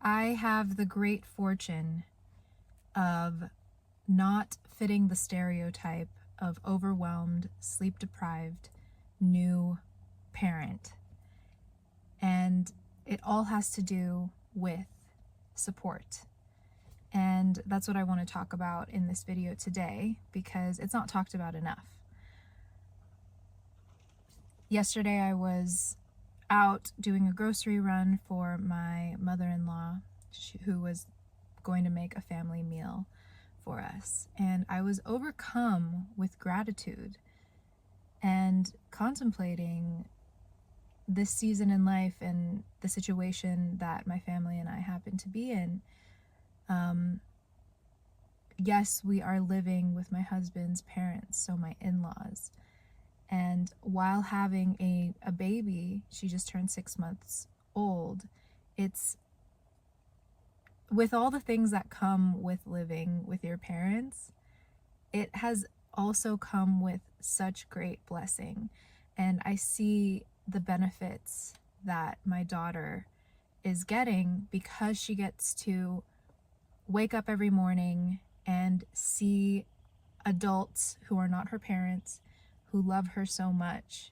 I have the great fortune of not fitting the stereotype of overwhelmed, sleep-deprived, new parent. And it all has to do with support. And that's what I want to talk about in this video today, because it's not talked about enough. Yesterday I was out doing a grocery run for my mother-in-law, who was going to make a family meal for us. And I was overcome with gratitude and contemplating this season in life and the situation that my family and I happen to be in. Yes, we are living with my husband's parents, so my in-laws. And while having a baby, she just turned 6 months old, it's with all the things that come with living with your parents, it has also come with such great blessing. And I see the benefits that my daughter is getting because she gets to wake up every morning and see adults who are not her parents, who love her so much,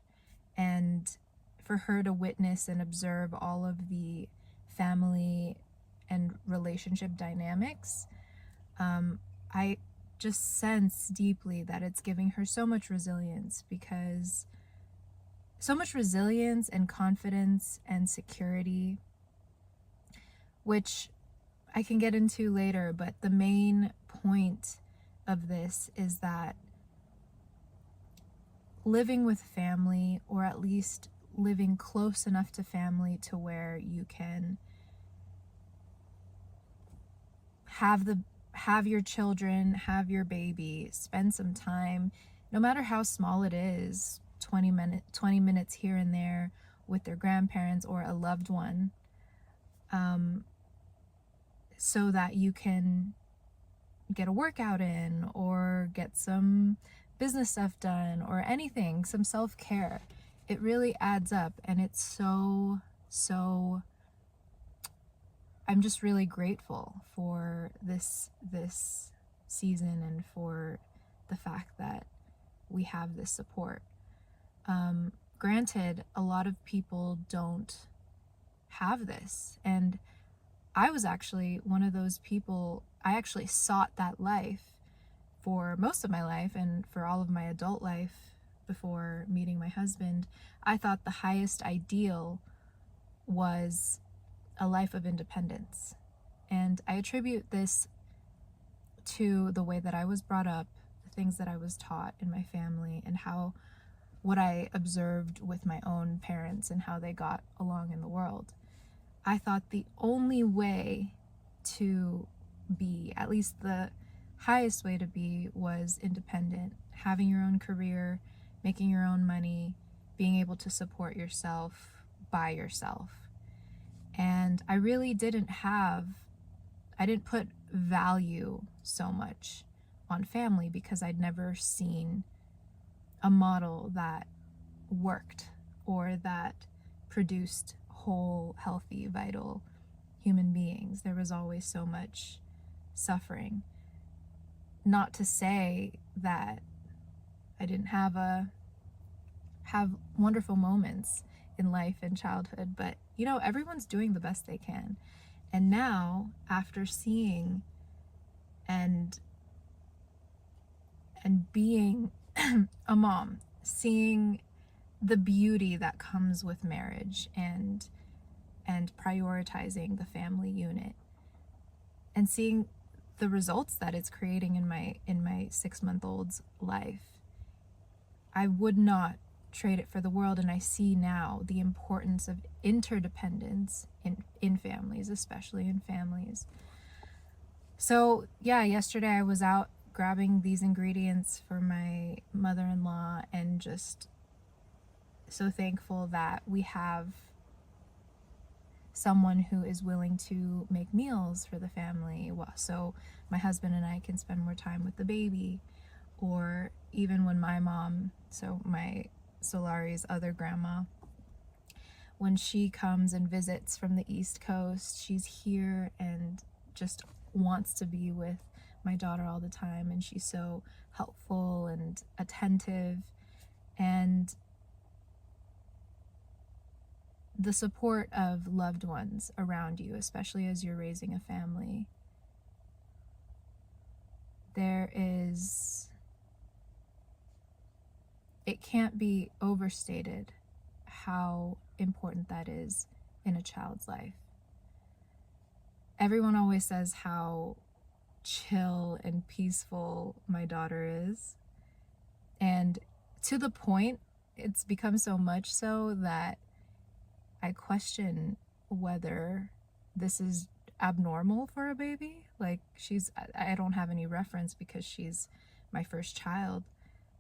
and for her to witness and observe all of the family and relationship dynamics. I just sense deeply that it's giving her so much resilience, because so much resilience and confidence and security, which I can get into later, but the main point of this is that living with family, or at least living close enough to family to where you can have your children, have your baby, spend some time, no matter how small it is, 20 minutes here and there with their grandparents or a loved one, so that you can get a workout in or get some business stuff done or anything, some self-care. It really adds up, and it's so I'm just really grateful for this season and for the fact that we have this support. Granted, a lot of people don't have this, and I was actually one of those people. I actually sought that life for most of my life and for all of my adult life before meeting my husband. I thought the highest ideal was a life of independence. And I attribute this to the way that I was brought up, the things that I was taught in my family, and what I observed with my own parents and how they got along in the world. I thought the only way to be, at least the highest way to be, was independent, having your own career, making your own money, being able to support yourself by yourself. And I really didn't put value so much on family, because I'd never seen a model that worked or that produced whole, healthy, vital human beings. There was always so much suffering. Not to say that I didn't have wonderful moments in life and childhood, but everyone's doing the best they can. And now, after seeing and being a mom, seeing the beauty that comes with marriage and prioritizing the family unit, and seeing the results that it's creating in my 6-month-old's life, I would not trade it for the world. And I see now the importance of interdependence in families, especially in families. So yeah, yesterday I was out grabbing these ingredients for my mother-in-law, and just so thankful that we have someone who is willing to make meals for the family, so my husband and I can spend more time with the baby. Or even when my mom, so my Solari's other grandma, when she comes and visits from the East Coast, she's here and just wants to be with my daughter all the time, and she's so helpful and attentive. And the support of loved ones around you, especially as you're raising a family, it can't be overstated how important that is in a child's life. Everyone always says how chill and peaceful my daughter is. And to the point, it's become so much so that I question whether this is abnormal for a baby. Like, I don't have any reference because she's my first child,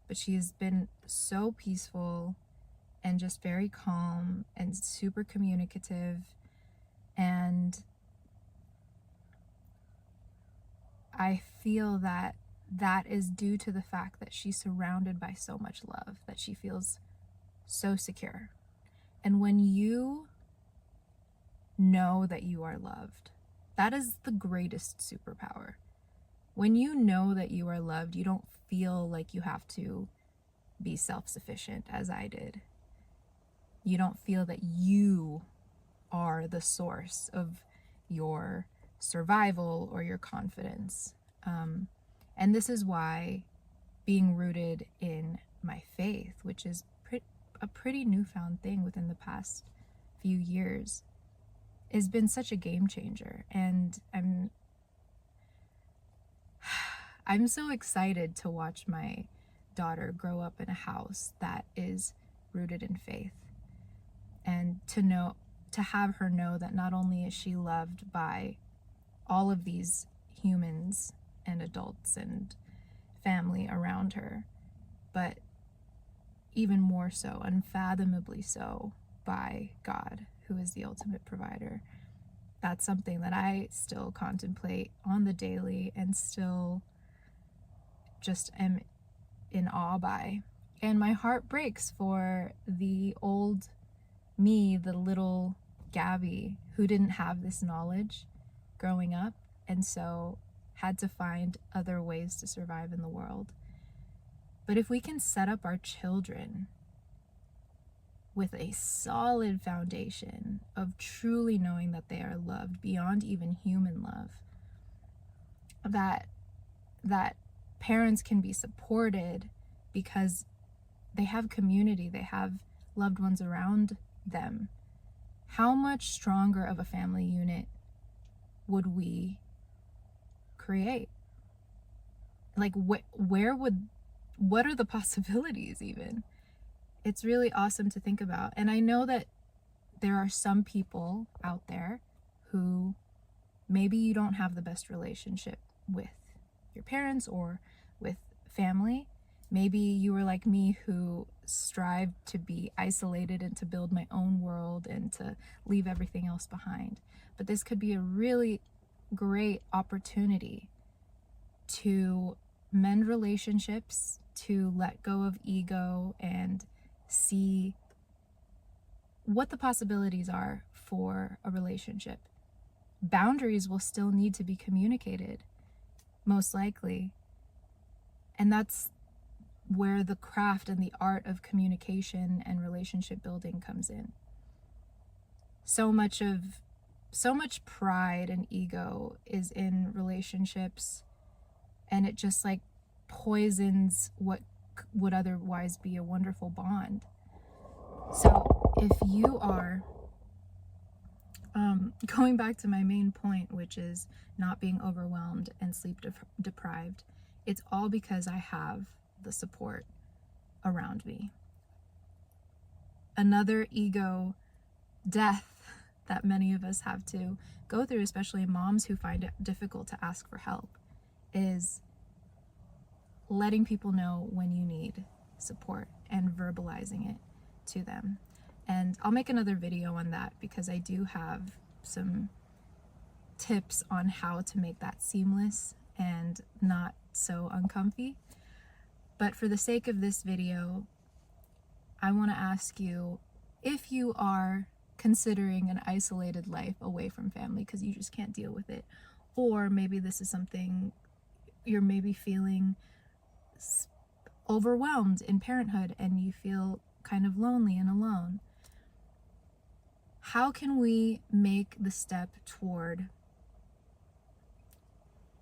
but she has been so peaceful and just very calm and super communicative. And I feel that is due to the fact that she's surrounded by so much love, that she feels so secure. And when you know that you are loved, that is the greatest superpower. When you know that you are loved, you don't feel like you have to be self-sufficient, as I did. You don't feel that you are the source of your survival or your confidence. And this is why being rooted in my faith, which is a pretty newfound thing within the past few years, has been such a game changer. And I'm so excited to watch my daughter grow up in a house that is rooted in faith, and to have her know that not only is she loved by all of these humans and adults and family around her, but even more so, unfathomably so, by God, who is the ultimate provider. That's something that I still contemplate on the daily and still just am in awe by. And my heart breaks for the old me, the little Gabby, who didn't have this knowledge growing up, and so had to find other ways to survive in the world. But if we can set up our children with a solid foundation of truly knowing that they are loved beyond even human love, that parents can be supported because they have community, they have loved ones around them, how much stronger of a family unit would we create? Like, what are the possibilities even? It's really awesome to think about. And I know that there are some people out there who maybe you don't have the best relationship with your parents or with family. Maybe you were like me, who strived to be isolated and to build my own world and to leave everything else behind. But this could be a really great opportunity to mend relationships, to let go of ego and see what the possibilities are for a relationship. Boundaries will still need to be communicated, most likely. And that's where the craft and the art of communication and relationship building comes in. So much pride and ego is in relationships, and it just like poisons what would otherwise be a wonderful bond. So if you are going back to my main point, which is not being overwhelmed and sleep deprived, it's all because I have the support around me. Another ego death that many of us have to go through, especially moms who find it difficult to ask for help, is letting people know when you need support and verbalizing it to them. And I'll make another video on that because I do have some tips on how to make that seamless and not so uncomfy. But for the sake of this video, I want to ask you, if you are considering an isolated life away from family because you just can't deal with it. Or maybe this is something you're maybe feeling overwhelmed in parenthood and you feel kind of lonely and alone. How can we make the step toward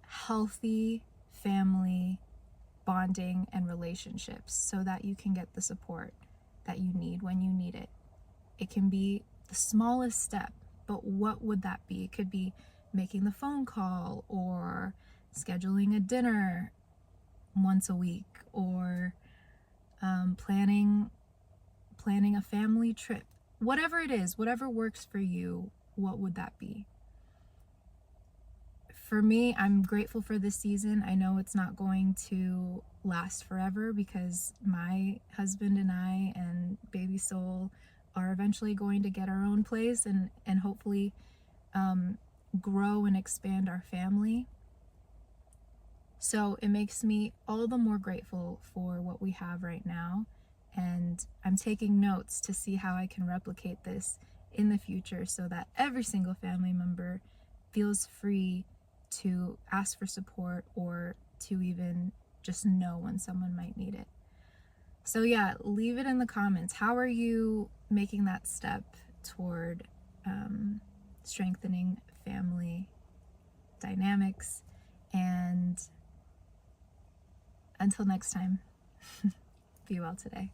healthy family bonding and relationships so that you can get the support that you need when you need it? It can be the smallest step, but what would that be? It could be making the phone call or scheduling a dinner once a week, or planning a family trip. Whatever it is, whatever works for you, what would that be? For me, I'm grateful for this season. I know it's not going to last forever because my husband and I and baby Soul are eventually going to get our own place and hopefully grow and expand our family. So it makes me all the more grateful for what we have right now. And I'm taking notes to see how I can replicate this in the future so that every single family member feels free to ask for support or to even just know when someone might need it. So yeah, leave it in the comments. How are you making that step toward strengthening family dynamics? And until next time, be well today.